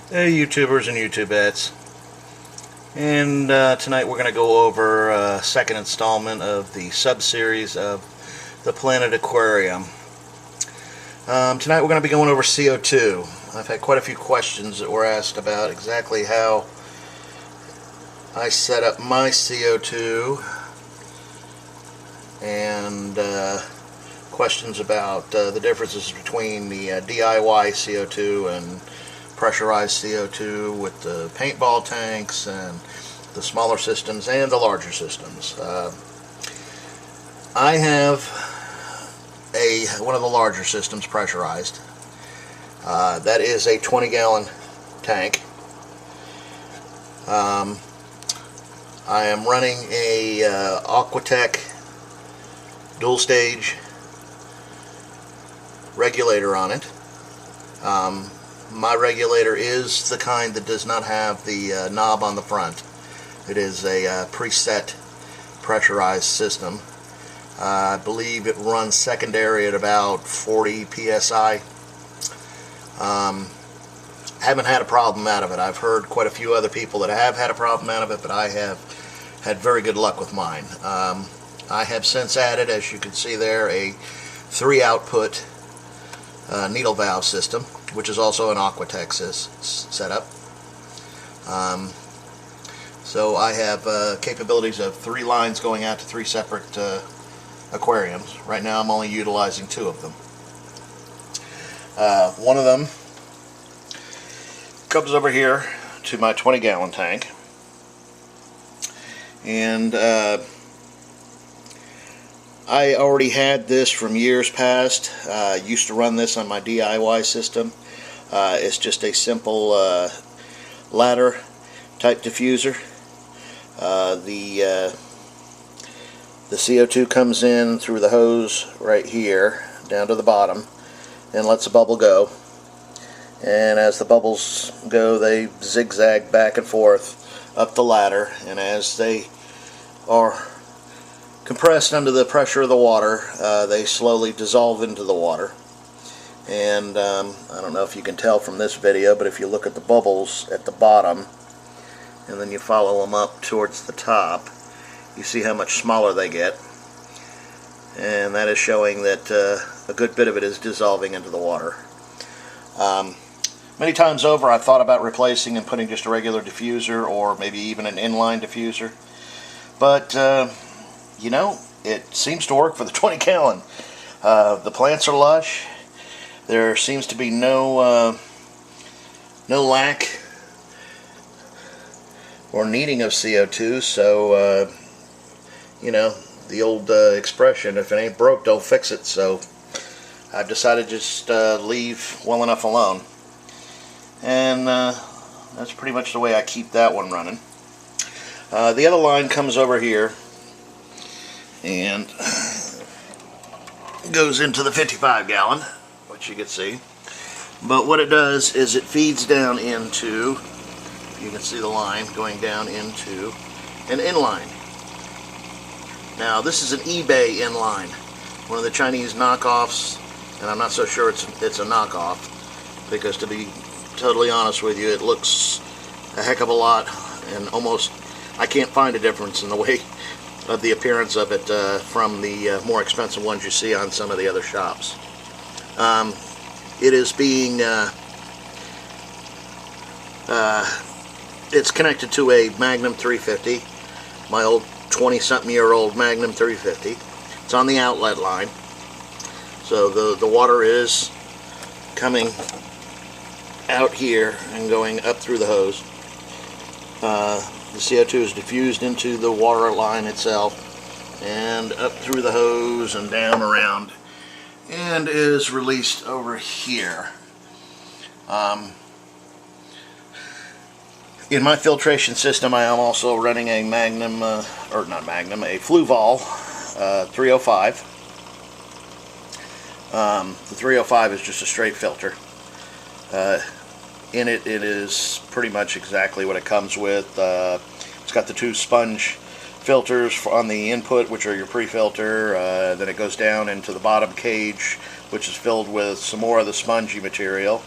Hey YouTubers and YouTubettes, and tonight we're going to go over a second installment of the sub-series of the Planet Aquarium. Tonight we're going to be going over CO2. I've had quite a few questions that were asked about exactly how I set up my CO2 and questions about the differences between the DIY CO2 and pressurized CO2 with the paintball tanks and the smaller systems and the larger systems. I have one of the larger systems pressurized. That is a 20-gallon tank. I am running a Aquatech dual stage regulator on it. My regulator is the kind that does not have the knob on the front. It is a preset pressurized system. I believe it runs secondary at about 40 psi. Haven't had a problem out of it. I've heard quite a few other people that have had a problem out of it, but I have had very good luck with mine. I have since added, as you can see there, a 3-output needle valve system, which is also an Aquatech setup. So I have capabilities of 3 lines going out to 3 separate aquariums. Right now I'm only utilizing 2 of them. One of them comes over here to my 20-gallon tank, and I already had this from years past. Used to run this on my DIY system. It's just a simple ladder type diffuser. The CO2 comes in through the hose right here down to the bottom and lets the bubble go. And as the bubbles go, they zigzag back and forth up the ladder, and as they are compressed under the pressure of the water, they slowly dissolve into the water. And I don't know if you can tell from this video, but if you look at the bubbles at the bottom and then you follow them up towards the top, you see how much smaller they get, and that is showing that a good bit of it is dissolving into the water. Many times over I've thought about replacing and putting just a regular diffuser, or maybe even an inline diffuser, but you know, it seems to work for the 20-gallon. The plants are lush. There seems to be no lack or needing of CO2, so you know, the old expression, if it ain't broke, don't fix it. So I've decided to just leave well enough alone, and that's pretty much the way I keep that one running. The other line comes over here and goes into the 55-gallon, which you can see. But what it does is it feeds down into, you can see the line going down into an inline. Now this is an eBay inline, one of the Chinese knockoffs, and I'm not so sure it's a knockoff, because to be totally honest with you, it looks a heck of a lot, and almost I can't find a difference in the way of the appearance of it from the more expensive ones you see on some of the other shops. It is being it's connected to a Magnum 350, my old 20-something-year-old Magnum 350. It's on the outlet line, so the water is coming out here and going up through the hose. The CO2 is diffused into the water line itself and up through the hose and down around, and is released over here. In my filtration system, I am also running a Magnum, or not Magnum, a Fluval 305. The 305 is just a straight filter. In it is pretty much exactly what it comes with. It's got the 2 sponge filters on the input, which are your pre-filter. Then it goes down into the bottom cage, which is filled with some more of the spongy material.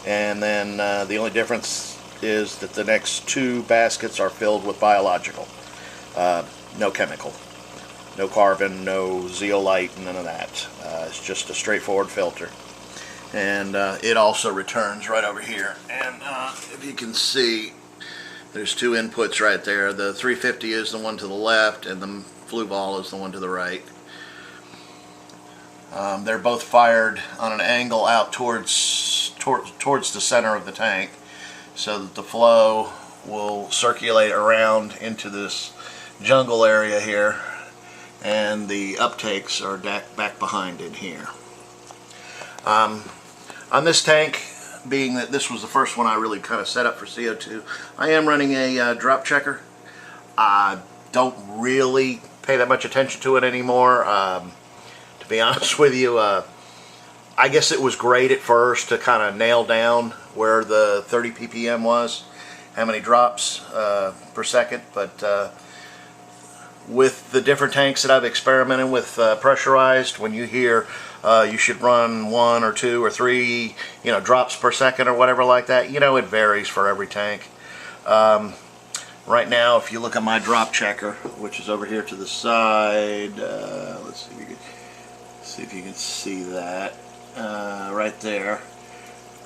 and then the only difference is that the next 2 baskets are filled with biological. No chemical. No carbon, no zeolite, none of that. It's just a straightforward filter. And it also returns right over here. And if you can see, there's 2 inputs right there. The 350 is the one to the left, and the flue ball is the one to the right. They're both fired on an angle out towards the center of the tank, so that the flow will circulate around into this jungle area here, and the uptakes are back behind in here. On this tank, being that this was the first one I really kind of set up for CO2, I am running a drop checker. I don't really pay that much attention to it anymore. To be honest with you, I guess it was great at first to kind of nail down where the 30 ppm was, how many drops per second, but with the different tanks that I've experimented with pressurized, when you hear you should run 1 or 2 or 3 drops per second or whatever like that, it varies for every tank. Right now, if you look at my drop checker, which is over here to the side, let's see if you can see that right there.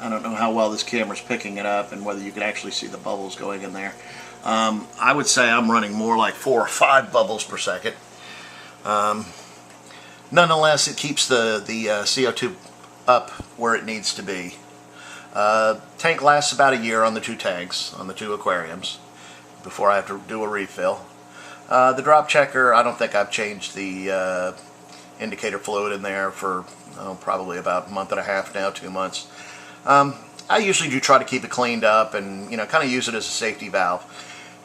I don't know how well this camera's picking it up and whether you can actually see the bubbles going in there. I would say I'm running more like 4 or 5 bubbles per second. Nonetheless, it keeps the CO2 up where it needs to be. Tank lasts about a year on the 2 tanks, on the 2 aquariums, before I have to do a refill. The drop checker, I don't think I've changed the indicator fluid in there for probably about a month and a half now, 2 months. I usually do try to keep it cleaned up and kind of use it as a safety valve.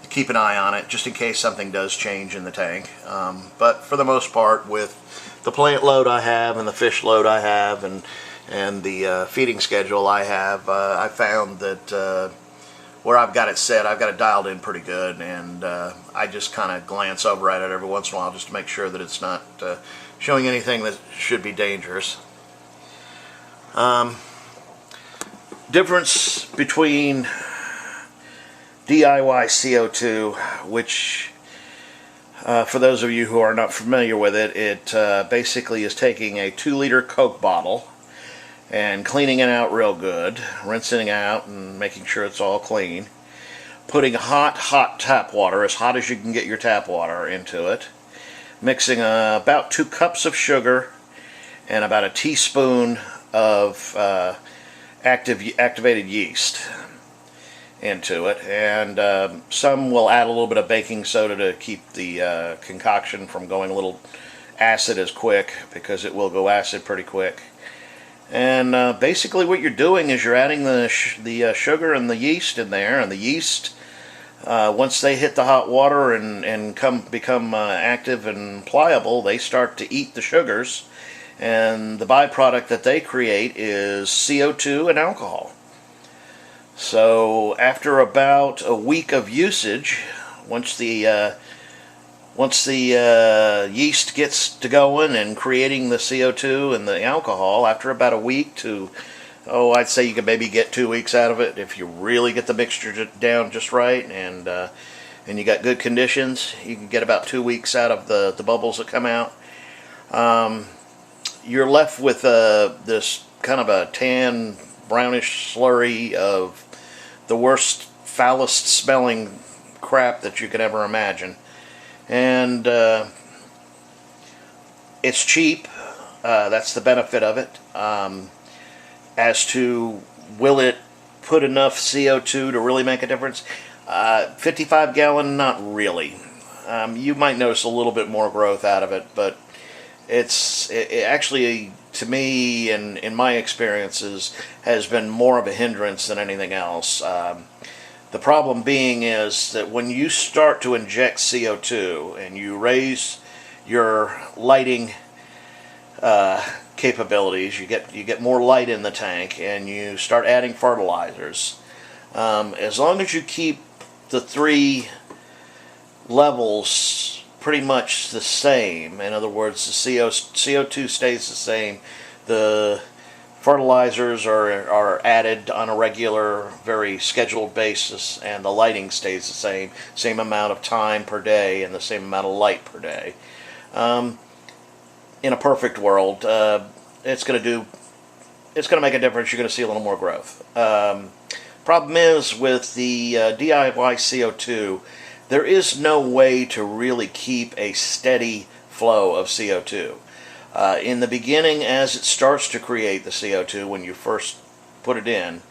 Keep an eye on it just in case something does change in the tank. But for the most part, with the plant load I have and the fish load I have and the feeding schedule I have, I found that where I've got it set, I've got it dialed in pretty good, and I just kind of glance over at it every once in a while just to make sure that it's not showing anything that should be dangerous. Difference between DIY CO2, which for those of you who are not familiar with it, it basically is taking a 2-liter Coke bottle and cleaning it out real good, rinsing it out and making sure it's all clean, putting hot tap water, as hot as you can get your tap water, into it, mixing about 2 cups of sugar and about a teaspoon of activated yeast into it, and some will add a little bit of baking soda to keep the concoction from going a little acid as quick, because it will go acid pretty quick. And basically what you're doing is you're adding the sugar and the yeast in there, and the yeast, once they hit the hot water and become active and pliable, they start to eat the sugars, and the byproduct that they create is CO2 and alcohol. So after about a week of usage, once the yeast gets to going and creating the CO2 and the alcohol, after about a week to, I'd say you can maybe get 2 weeks out of it if you really get the mixture down just right, and you got good conditions. You can get about 2 weeks out of the bubbles that come out. You're left with this kind of a tan, brownish slurry of the worst, foulest smelling crap that you could ever imagine. And it's cheap. That's the benefit of it. As to will it put enough CO2 to really make a difference, 55 gallon, not really. You might notice a little bit more growth out of it, but it actually, to me, and in my experiences, has been more of a hindrance than anything else. The problem being is that when you start to inject CO2 and you raise your lighting capabilities, you get more light in the tank, and you start adding fertilizers. As long as you keep the 3 levels pretty much the same, in other words, the CO2 stays the same, the fertilizers are added on a regular, very scheduled basis, and the lighting stays the same amount of time per day and the same amount of light per day. In a perfect world, it's going to make a difference. You're going to see a little more growth. Problem is, with the DIY CO2, there is no way to really keep a steady flow of CO2. In the beginning, as it starts to create the CO2, when you first put it in,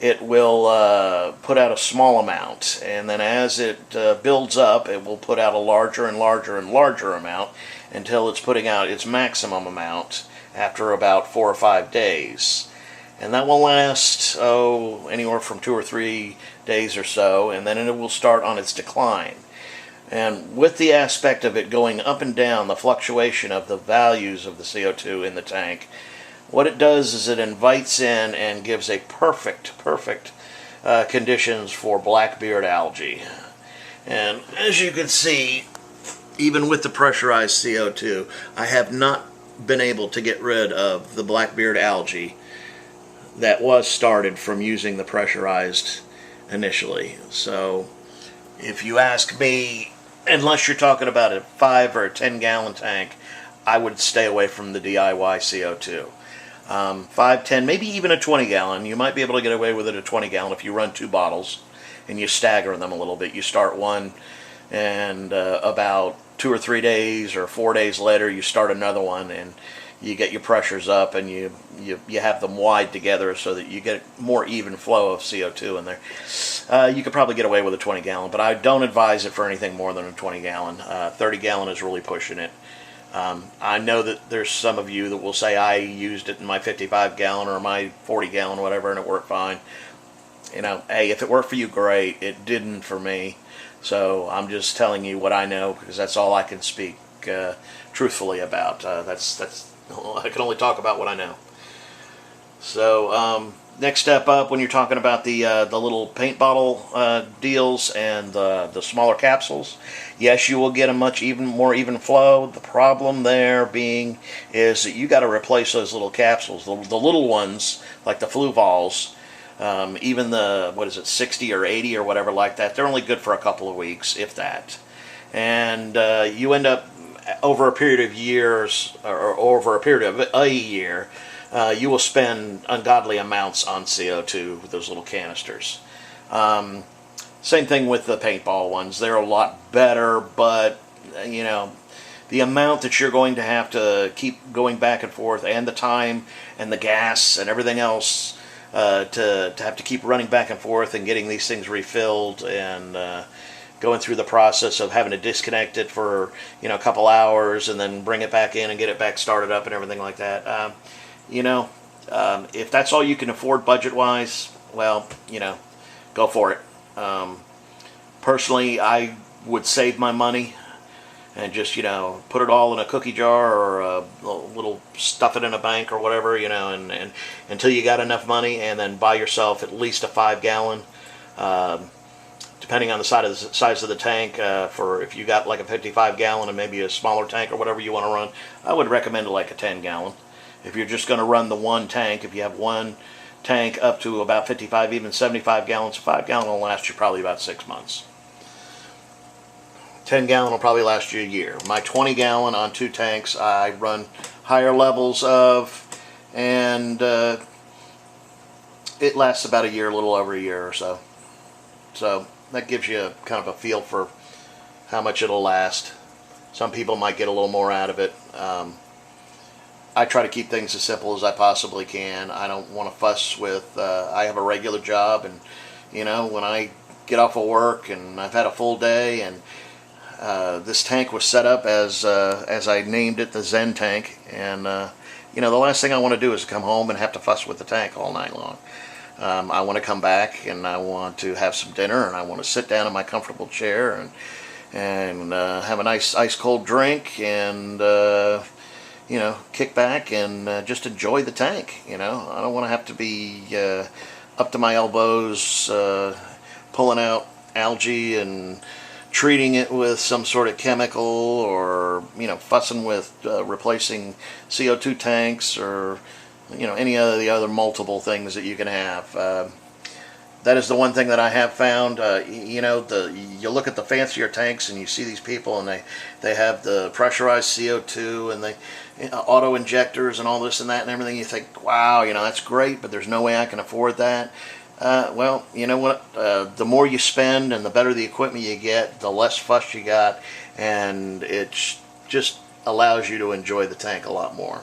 it will put out a small amount, and then as it builds up, it will put out a larger and larger and larger amount until it's putting out its maximum amount after about 4 or 5 days. And that will last, anywhere from 2 or 3 days or so, and then it will start on its decline. And with the aspect of it going up and down, the fluctuation of the values of the CO2 in the tank, what it does is it invites in and gives a perfect conditions for blackbeard algae. And as you can see, even with the pressurized CO2, I have not been able to get rid of the blackbeard algae that was started from using the pressurized initially. So if you ask me, unless you're talking about a 5 or a 10 gallon tank, I would stay away from the DIY CO2. 5, 10, maybe even a 20 gallon. You might be able to get away with it at 20 gallon if you run 2 bottles and you stagger them a little bit. You start one, and about 2 or 3 days or 4 days later you start another one, and you get your pressures up, and you have them wide together so that you get more even flow of CO2 in there. You could probably get away with a 20 gallon, but I don't advise it for anything more than a 20 gallon. 30 gallon is really pushing it. I know that there's some of you that will say, I used it in my 55 gallon or my 40 gallon, whatever, and it worked fine. You know, hey, if it worked for you, great. It didn't for me. So I'm just telling you what I know, because that's all I can speak truthfully about. I can only talk about what I know. So next step up, when you're talking about the little paint bottle deals and the smaller capsules, yes, you will get a much more even flow. The problem there being is that you got to replace those little capsules. The little ones, like the flu vols, even the 60 or 80 or whatever like that, they're only good for a couple of weeks, if that. And you end up, over a period of years, or over a period of a year, you will spend ungodly amounts on CO2 with those little canisters. Same thing with the paintball ones. They're a lot better, but you know, the amount that you're going to have to keep going back and forth, and the time and the gas and everything else to have to keep running back and forth and getting these things refilled, and going through the process of having to disconnect it for a couple hours and then bring it back in and get it back started up and everything like that. If that's all you can afford budget-wise, well, go for it. Personally, I would save my money and just put it all in a cookie jar, or a little stuff it in a bank or whatever, and until you got enough money, and then buy yourself at least a 5 gallon. Depending on the size of the tank, for if you got like a 55 gallon and maybe a smaller tank or whatever you want to run, I would recommend like a 10 gallon. If you're just going to run the one tank, if you have one tank up to about 55, even 75 gallons, 5 gallon will last you probably about 6 months. 10 gallon will probably last you a year. My 20 gallon on 2 tanks I run higher levels of, and it lasts about a year, a little over a year or so. So that gives you kind of a feel for how much it'll last. Some people might get a little more out of it. I try to keep things as simple as I possibly can. I don't want to fuss with, I have a regular job, and when I get off of work and I've had a full day, and this tank was set up as I named it, the Zen tank, and the last thing I want to do is come home and have to fuss with the tank all night long. I want to come back, and I want to have some dinner, and I want to sit down in my comfortable chair and have a nice ice cold drink, and kick back and just enjoy the tank. I don't want to have to be up to my elbows pulling out algae and treating it with some sort of chemical, or fussing with replacing CO2 tanks, or any of the other multiple things that you can have. That is the one thing that I have found. You look at the fancier tanks and you see these people, and they have the pressurized CO2 and they auto injectors and all this and that and everything. You think, wow, that's great, but there's no way I can afford that. Well, you know what? The more you spend and the better the equipment you get, the less fuss you got, and it just allows you to enjoy the tank a lot more.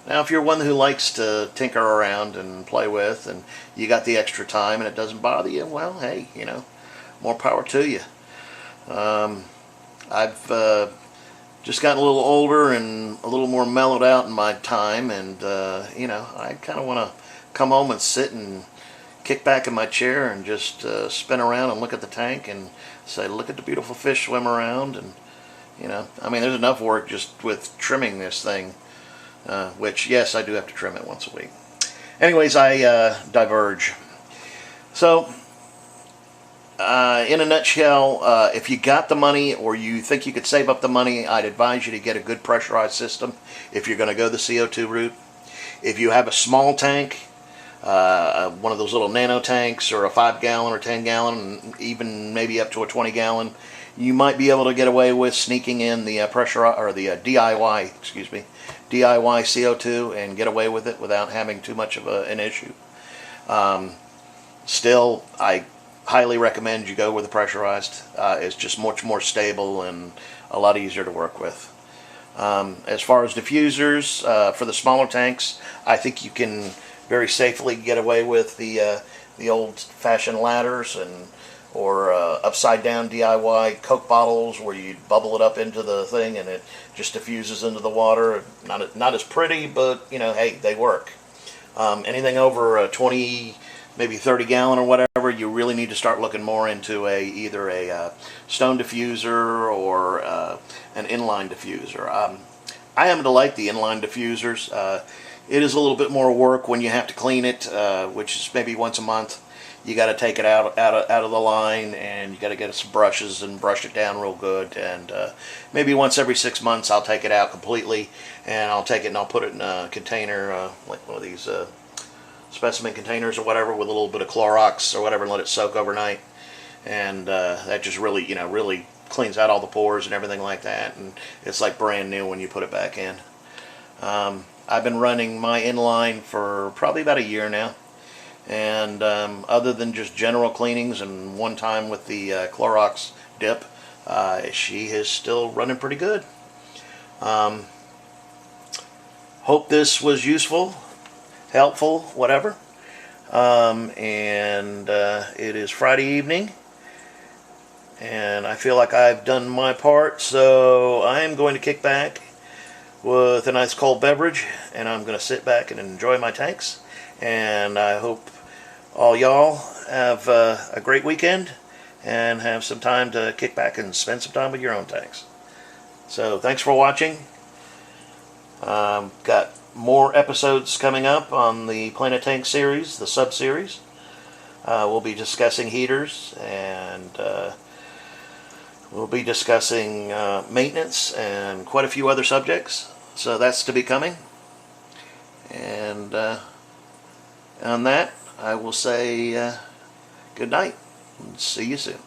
Now, if you're one who likes to tinker around and play with, and you got the extra time and it doesn't bother you, well, hey, more power to you. I've just gotten a little older and a little more mellowed out in my time, and I kind of want to come home and sit and kick back in my chair and just spin around and look at the tank and say, look at the beautiful fish swim around. And there's enough work just with trimming this thing, which, yes, I do have to trim it once a week. Anyways, I diverge. So in a nutshell, if you got the money or you think you could save up the money, I'd advise you to get a good pressurized system if you're going to go the CO2 route. If you have a small tank, one of those little nano tanks, or a 5-gallon or 10-gallon, even maybe up to a 20-gallon, you might be able to get away with sneaking in the DIY CO2 and get away with it without having too much of an issue. Still, I highly recommend you go with the pressurized. It's just much more stable and a lot easier to work with. As far as diffusers, for the smaller tanks, I think you can very safely get away with the old-fashioned ladders or upside down DIY Coke bottles where you bubble it up into the thing and it just diffuses into the water. Not as pretty, but hey, they work. Anything over a 20, maybe 30-gallon or whatever, you really need to start looking more into either a stone diffuser or an inline diffuser. I happen to like the inline diffusers. It is a little bit more work when you have to clean it, which is maybe once a month. You got to take it out of the line, and you got to get some brushes and brush it down real good. And maybe once every 6 months, I'll take it out completely, and I'll take it and I'll put it in a container, like one of these specimen containers or whatever, with a little bit of Clorox or whatever, and let it soak overnight. And that just really, really cleans out all the pores and everything like that. And it's like brand new when you put it back in. I've been running my Inline for probably about a year now, and other than just general cleanings and one time with the Clorox dip, she is still running pretty good. Hope this was useful, helpful, whatever. It is Friday evening, and I feel like I've done my part, so I'm going to kick back with a nice cold beverage, and I'm going to sit back and enjoy my tanks. And I hope all y'all have a great weekend and have some time to kick back and spend some time with your own tanks. So thanks for watching. Got more episodes coming up on the Planet Tank series, the sub-series. We'll be discussing heaters, and we'll be discussing maintenance and quite a few other subjects. So that's to be coming. And on that, I will say good night and see you soon.